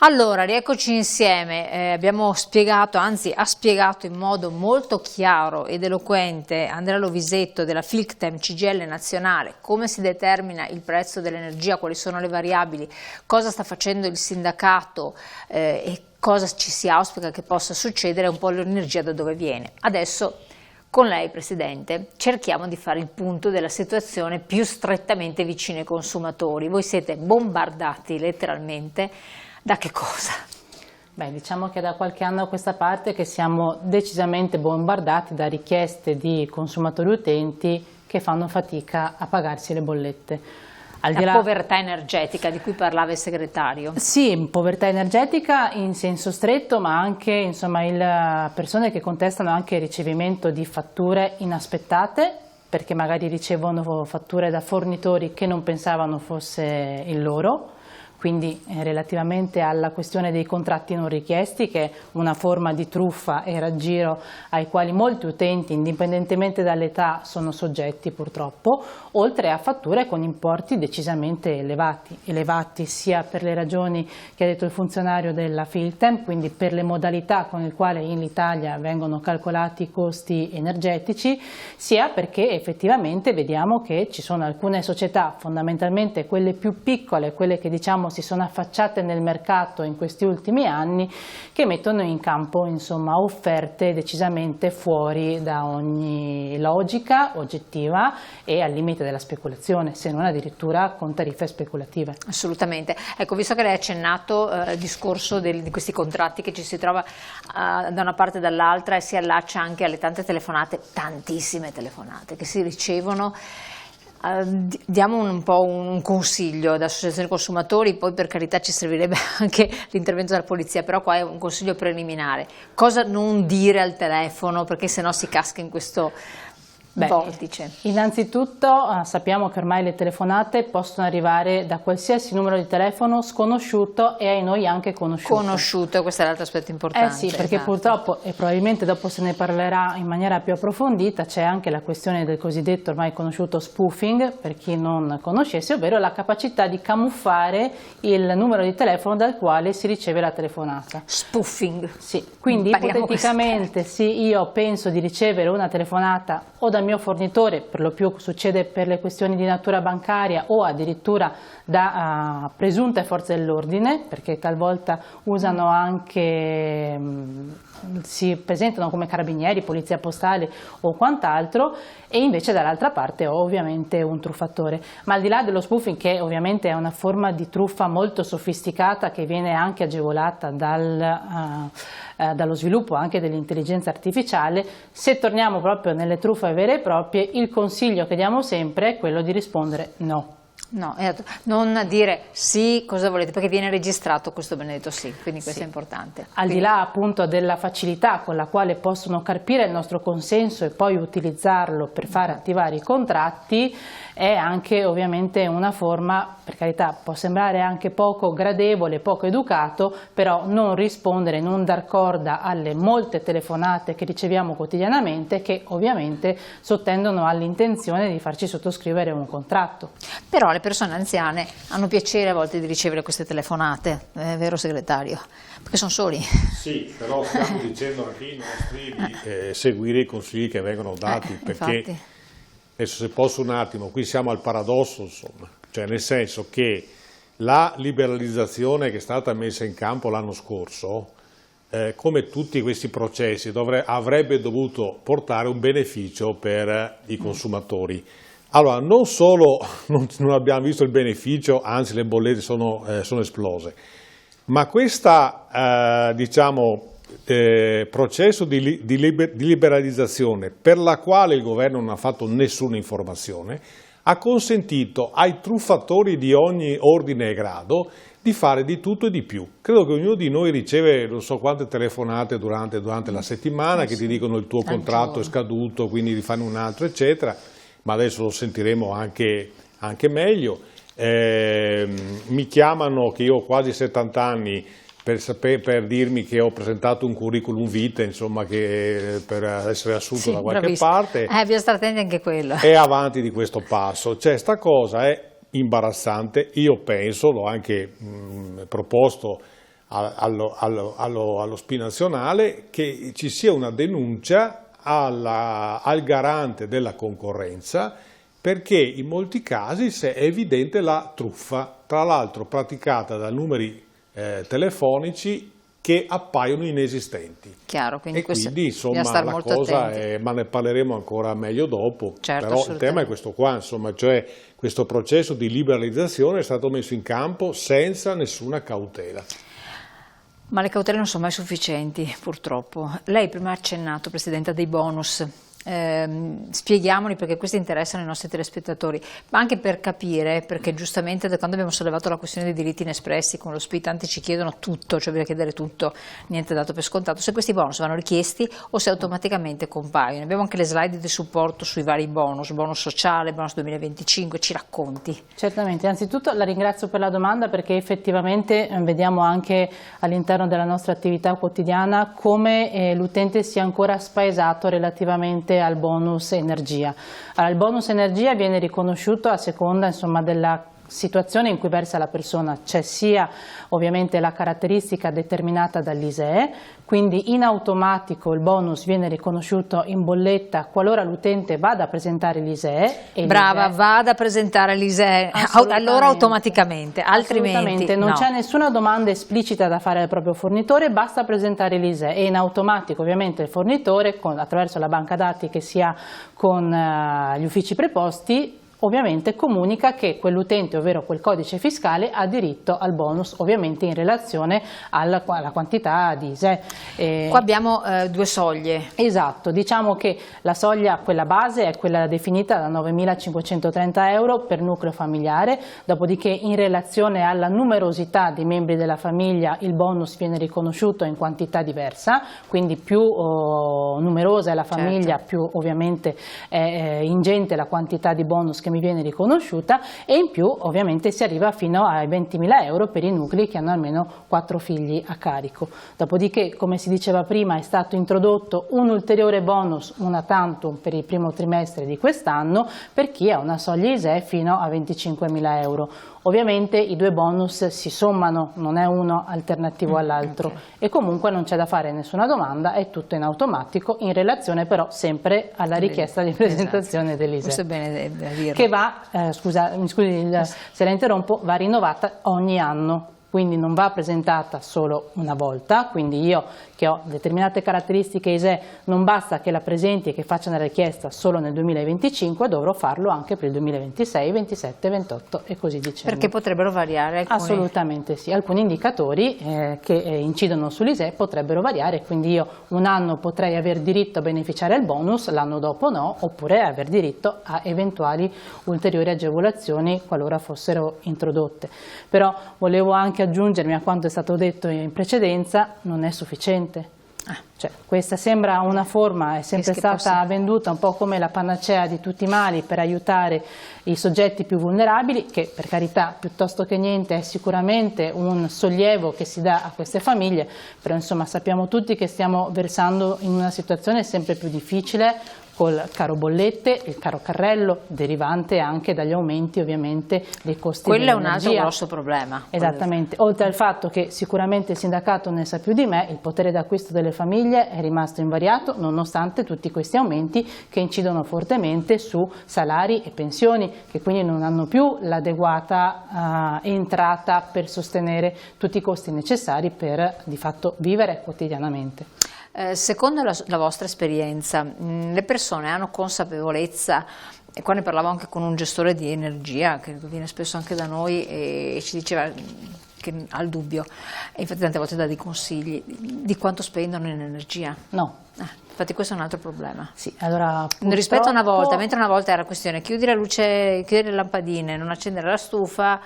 Allora, rieccoci insieme, abbiamo spiegato, anzi ha spiegato in modo molto chiaro ed eloquente Andrea Lovisetto della Filctem CGIL nazionale come si determina il prezzo dell'energia, quali sono le variabili, cosa sta facendo il sindacato e cosa ci si auspica che possa succedere, un po' l'energia da dove viene. Adesso con lei, Presidente, cerchiamo di fare il punto della situazione più strettamente vicina ai consumatori. Voi siete bombardati letteralmente da che cosa? Beh, diciamo che da qualche anno a questa parte che siamo decisamente bombardati da richieste di consumatori utenti che fanno fatica a pagarsi le bollette. La povertà energetica di cui parlava il segretario. Sì, povertà energetica in senso stretto, ma anche insomma, persone che contestano anche il ricevimento di fatture inaspettate, perché magari ricevono fatture da fornitori che non pensavano fosse il loro. Quindi relativamente alla questione dei contratti non richiesti, che è una forma di truffa e raggiro ai quali molti utenti, indipendentemente dall'età, sono soggetti purtroppo, oltre a fatture con importi decisamente elevati sia per le ragioni che ha detto il funzionario della Filctem, quindi per le modalità con le quali in Italia vengono calcolati i costi energetici, sia perché effettivamente vediamo che ci sono alcune società, fondamentalmente quelle più piccole, quelle che diciamo si sono affacciate nel mercato in questi ultimi anni, che mettono in campo insomma offerte decisamente fuori da ogni logica oggettiva e al limite della speculazione, se non addirittura con tariffe speculative. Assolutamente. Ecco, visto che lei ha accennato il discorso di questi contratti che ci si trova da una parte e dall'altra e si allaccia anche alle tante telefonate, tantissime telefonate che si ricevono, diamo un po' un consiglio da associazioni consumatori, poi per carità ci servirebbe anche l'intervento della polizia, però qua è un consiglio preliminare. Cosa non dire al telefono, perché sennò si casca in questo vortice? Innanzitutto sappiamo che ormai le telefonate possono arrivare da qualsiasi numero di telefono sconosciuto e ai noi anche conosciuto. Conosciuto, questo è l'altro aspetto importante. Sì, perché purtroppo, e probabilmente dopo se ne parlerà in maniera più approfondita, c'è anche la questione del cosiddetto ormai conosciuto spoofing, per chi non conoscesse, ovvero la capacità di camuffare il numero di telefono dal quale si riceve la telefonata. Spoofing. Sì, quindi ipoteticamente se io penso di ricevere una telefonata o da mio fornitore, per lo più succede per le questioni di natura bancaria o addirittura da presunte forze dell'ordine, perché talvolta usano anche, si presentano come carabinieri, polizia postale o quant'altro, e invece dall'altra parte ho ovviamente un truffatore. Ma al di là dello spoofing, che ovviamente è una forma di truffa molto sofisticata che viene anche agevolata dallo sviluppo anche dell'intelligenza artificiale, se torniamo proprio nelle truffe vere e proprie, il consiglio che diamo sempre è quello di rispondere no. No, non dire sì, cosa volete, perché viene registrato questo benedetto sì, quindi questo è importante. Al di là appunto della facilità con la quale possono carpire il nostro consenso e poi utilizzarlo per far attivare i contratti, è anche ovviamente una forma, per carità, può sembrare anche poco gradevole, poco educato, però non rispondere, non dar corda alle molte telefonate che riceviamo quotidianamente, che ovviamente sottendono all'intenzione di farci sottoscrivere un contratto. Però le persone anziane hanno piacere a volte di ricevere queste telefonate, è vero segretario? Perché sono soli. Sì, però stiamo dicendo anche ai nostri di seguire i consigli che vengono dati, perché infatti. Adesso se posso un attimo, qui siamo al paradosso, insomma, cioè nel senso che la liberalizzazione che è stata messa in campo l'anno scorso, come tutti questi processi, avrebbe dovuto portare un beneficio per i consumatori. Allora, non solo non abbiamo visto il beneficio, anzi le bollette sono esplose, ma questo processo di liberalizzazione, per la quale il governo non ha fatto nessuna informazione, ha consentito ai truffatori di ogni ordine e grado di fare di tutto e di più. Credo che ognuno di noi riceve non so quante telefonate durante la settimana che ti dicono il tuo contratto è scaduto, quindi di fare un altro, eccetera. Ma adesso lo sentiremo anche meglio. Mi chiamano, che io ho quasi 70 anni, per dirmi che ho presentato un curriculum vitae, insomma, per essere assunto da qualche parte. Bisogna stare attenti anche quello. E avanti di questo passo. Cioè, sta cosa è imbarazzante. Io penso, l'ho anche proposto allo SPI nazionale che ci sia una denuncia al garante della concorrenza, perché in molti casi è evidente la truffa, tra l'altro praticata da numeri telefonici che appaiono inesistenti. Chiaro, quindi e quindi insomma la cosa è, ma ne parleremo ancora meglio dopo, certo, però il tema è questo qua, insomma, cioè questo processo di liberalizzazione è stato messo in campo senza nessuna cautela. Ma le cautele non sono mai sufficienti, purtroppo. Lei prima ha accennato, Presidente, dei bonus. Spieghiamoli, perché questi interessano i nostri telespettatori, ma anche per capire, perché giustamente da quando abbiamo sollevato la questione dei diritti inespressi con lo SPI tanti ci chiedono tutto, cioè bisogna chiedere tutto, niente dato per scontato, se questi bonus vanno richiesti o se automaticamente compaiono. Abbiamo anche le slide di supporto sui vari bonus sociale, bonus 2025, ci racconti? Certamente, anzitutto la ringrazio per la domanda, perché effettivamente vediamo anche all'interno della nostra attività quotidiana come l'utente sia ancora spaesato relativamente al bonus energia. Allora, il bonus energia viene riconosciuto a seconda, insomma, della situazione in cui versa la persona. C'è sia ovviamente la caratteristica determinata dall'ISEE, quindi in automatico il bonus viene riconosciuto in bolletta qualora l'utente vada a presentare l'ISEE. Brava, vada a presentare l'ISEE, allora automaticamente, altrimenti non no. C'è nessuna domanda esplicita da fare al proprio fornitore, basta presentare l'ISEE e in automatico ovviamente il fornitore, attraverso la banca dati che si ha con gli uffici preposti, ovviamente comunica che quell'utente, ovvero quel codice fiscale, ha diritto al bonus, ovviamente in relazione alla quantità di ISEE. Qua abbiamo due soglie. Esatto, diciamo che la soglia, quella base, è quella definita da 9.530 euro per nucleo familiare, dopodiché in relazione alla numerosità dei membri della famiglia il bonus viene riconosciuto in quantità diversa, quindi più numerosa è la famiglia, certo, più ovviamente è ingente la quantità di bonus che mi viene riconosciuta, e in più ovviamente si arriva fino ai 20.000 euro per i nuclei che hanno almeno 4 figli a carico. Dopodiché, come si diceva prima, è stato introdotto un ulteriore bonus una tantum per il primo trimestre di quest'anno per chi ha una soglia ISEE fino a 25.000 euro. Ovviamente i due bonus si sommano, non è uno alternativo all'altro, okay, e comunque non c'è da fare nessuna domanda, è tutto in automatico, in relazione però sempre alla richiesta di presentazione, esatto, dell'ISEE. Questo è bene da dirlo. Che va, scusi se la interrompo, va rinnovata ogni anno. Quindi non va presentata solo una volta, quindi io che ho determinate caratteristiche ISEE non basta che la presenti e che faccia una richiesta solo nel 2025, dovrò farlo anche per il 2026, 27, 28 e così dicendo. Perché potrebbero variare alcuni... Assolutamente sì, alcuni indicatori che incidono sull'ISEE potrebbero variare, quindi io un anno potrei aver diritto a beneficiare del bonus, l'anno dopo no, oppure aver diritto a eventuali ulteriori agevolazioni qualora fossero introdotte. Però volevo anche aggiungermi a quanto è stato detto in precedenza, non è sufficiente. Cioè, questa sembra una forma, è sempre stata venduta un po' come la panacea di tutti i mali per aiutare i soggetti più vulnerabili, che per carità piuttosto che niente è sicuramente un sollievo che si dà a queste famiglie, però insomma sappiamo tutti che stiamo versando in una situazione sempre più difficile, col caro bollette, il caro carrello, derivante anche dagli aumenti ovviamente dei costi dell'energia. Quello è un altro grosso problema. Esattamente, oltre al fatto che sicuramente il sindacato ne sa più di me, il potere d'acquisto delle famiglie è rimasto invariato nonostante tutti questi aumenti che incidono fortemente su salari e pensioni, che quindi non hanno più l'adeguata entrata per sostenere tutti i costi necessari per di fatto vivere quotidianamente. Secondo la vostra esperienza, le persone hanno consapevolezza, e qua ne parlavo anche con un gestore di energia che viene spesso anche da noi e ci diceva che ha il dubbio, e infatti tante volte dà dei consigli, di quanto spendono in energia? No. Infatti questo è un altro problema. Sì, allora, rispetto a una volta, mentre una volta era questione chiudi la luce, chiudi le lampadine, non accendere la stufa,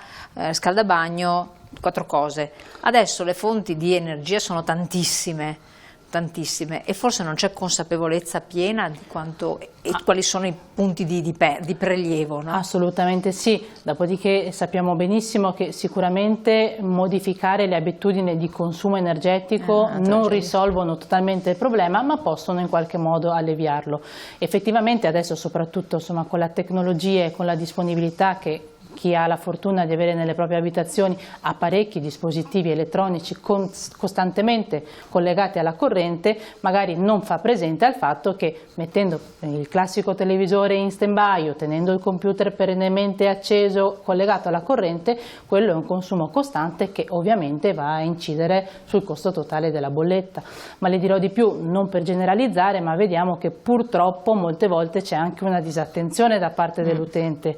scaldabagno, 4 cose. Adesso le fonti di energia sono tantissime e forse non c'è consapevolezza piena di quanto e quali sono i punti di prelievo, no? Assolutamente sì, dopodiché sappiamo benissimo che sicuramente modificare le abitudini di consumo energetico non risolvono totalmente il problema, ma possono in qualche modo alleviarlo. Effettivamente adesso soprattutto insomma, con la tecnologia e con la disponibilità che chi ha la fortuna di avere nelle proprie abitazioni apparecchi, dispositivi elettronici costantemente collegati alla corrente, magari non fa presente al fatto che mettendo il classico televisore in stand-by o tenendo il computer perennemente acceso collegato alla corrente, quello è un consumo costante che ovviamente va a incidere sul costo totale della bolletta. Ma le dirò di più, non per generalizzare, ma vediamo che purtroppo molte volte c'è anche una disattenzione da parte dell'utente,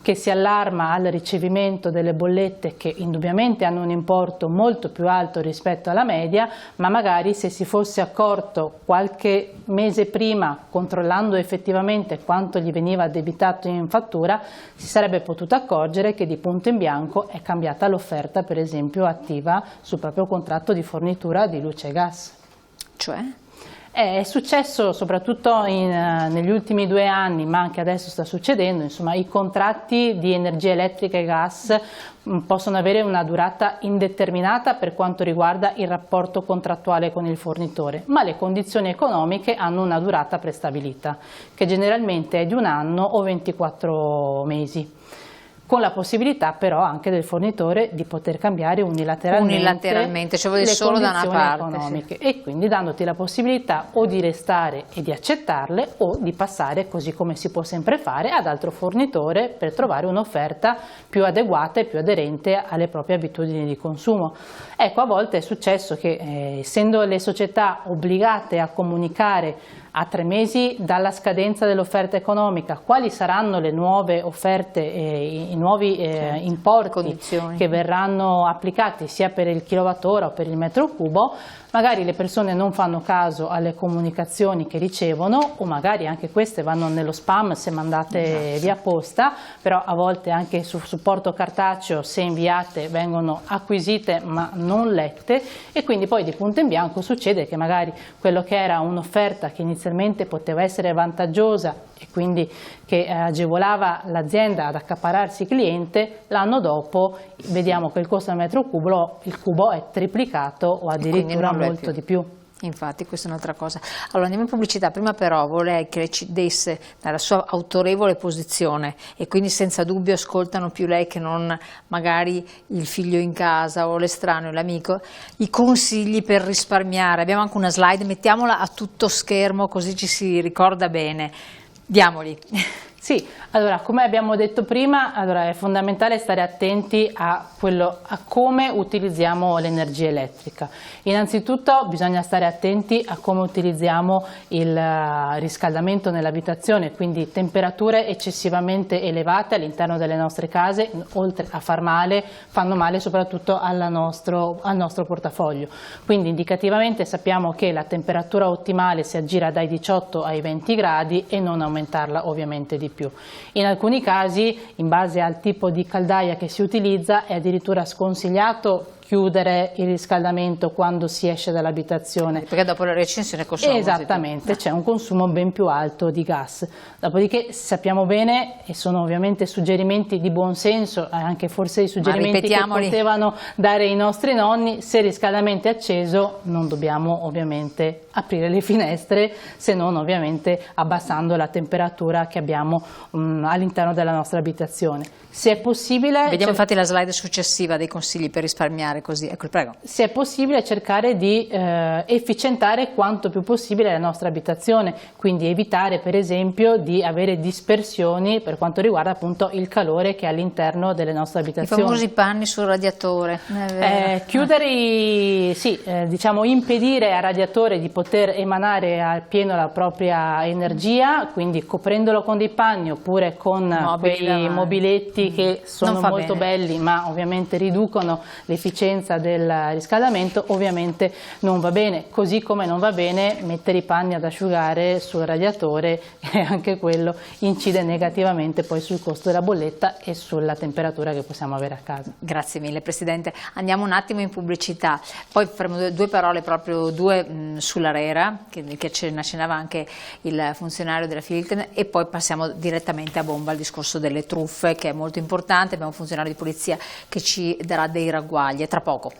che si allarma al ricevimento delle bollette che indubbiamente hanno un importo molto più alto rispetto alla media, ma magari se si fosse accorto qualche mese prima, controllando effettivamente quanto gli veniva addebitato in fattura, si sarebbe potuto accorgere che di punto in bianco è cambiata l'offerta, per esempio, attiva sul proprio contratto di fornitura di luce e gas. Cioè? È successo soprattutto negli ultimi 2 anni, ma anche adesso sta succedendo, insomma i contratti di energia elettrica e gas possono avere una durata indeterminata per quanto riguarda il rapporto contrattuale con il fornitore, ma le condizioni economiche hanno una durata prestabilita, che generalmente è di 1 anno o 24 mesi. Con la possibilità però anche del fornitore di poter cambiare unilateralmente cioè vuole le solo da una condizioni parte, economiche, sì. E quindi dandoti la possibilità o di restare e di accettarle o di passare, così come si può sempre fare, ad altro fornitore per trovare un'offerta più adeguata e più aderente alle proprie abitudini di consumo. Ecco, a volte è successo che essendo le società obbligate a comunicare a 3 mesi dalla scadenza dell'offerta economica quali saranno le nuove offerte, i nuovi importi che verranno applicati sia per il kilowattora o per il metro cubo, magari le persone non fanno caso alle comunicazioni che ricevono, o magari anche queste vanno nello spam se mandate via posta, però a volte anche su supporto cartaceo, se inviate, vengono acquisite ma non lette, e quindi poi di punto in bianco succede che magari quello che era un'offerta che inizialmente poteva essere vantaggiosa e quindi che agevolava l'azienda ad accaparrarsi cliente, l'anno dopo vediamo che il costo del metro cubo, il cubo è triplicato o addirittura molto di più. Infatti questa è un'altra cosa. Allora andiamo in pubblicità, prima però vorrei che lei ci desse dalla sua autorevole posizione, e quindi senza dubbio ascoltano più lei che non magari il figlio in casa o l'estraneo, l'amico, i consigli per risparmiare. Abbiamo anche una slide, mettiamola a tutto schermo così ci si ricorda bene. Diamoli. Sì, allora come abbiamo detto prima, è fondamentale stare attenti a come utilizziamo l'energia elettrica. Innanzitutto bisogna stare attenti a come utilizziamo il riscaldamento nell'abitazione, quindi temperature eccessivamente elevate all'interno delle nostre case, oltre a far male, fanno male soprattutto al nostro portafoglio. Quindi indicativamente sappiamo che la temperatura ottimale si aggira dai 18 ai 20 gradi e non aumentarla ovviamente di più. In alcuni casi, in base al tipo di caldaia che si utilizza, è addirittura sconsigliato chiudere il riscaldamento quando si esce dall'abitazione. Perché dopo la recensione consuma. Esattamente, c'è un consumo ben più alto di gas. Dopodiché sappiamo bene, e sono ovviamente suggerimenti di buon senso, anche forse i suggerimenti che potevano dare i nostri nonni, se il riscaldamento è acceso non dobbiamo ovviamente aprire le finestre, se non ovviamente abbassando la temperatura che abbiamo all'interno della nostra abitazione. Se è possibile... Vediamo infatti la slide successiva dei consigli per risparmiare, così, ecco, prego. Se è possibile cercare di efficientare quanto più possibile la nostra abitazione, quindi evitare per esempio di avere dispersioni per quanto riguarda appunto il calore che è all'interno delle nostre abitazioni. I famosi panni sul radiatore. Chiudere, diciamo impedire al radiatore di poter emanare al pieno la propria energia, quindi coprendolo con dei panni oppure con quei mobiletti che sono molto belli ma ovviamente riducono l'efficienza del riscaldamento, ovviamente non va bene, così come non va bene mettere i panni ad asciugare sul radiatore, e anche quello incide negativamente poi sul costo della bolletta e sulla temperatura che possiamo avere a casa. Grazie mille Presidente, andiamo un attimo in pubblicità, poi faremo due parole proprio sull'ARERA che ce ne accennava anche il funzionario della Filten, e poi passiamo direttamente a bomba al discorso delle truffe, che è molto importante. Abbiamo un funzionario di polizia che ci darà dei ragguagli tra poco.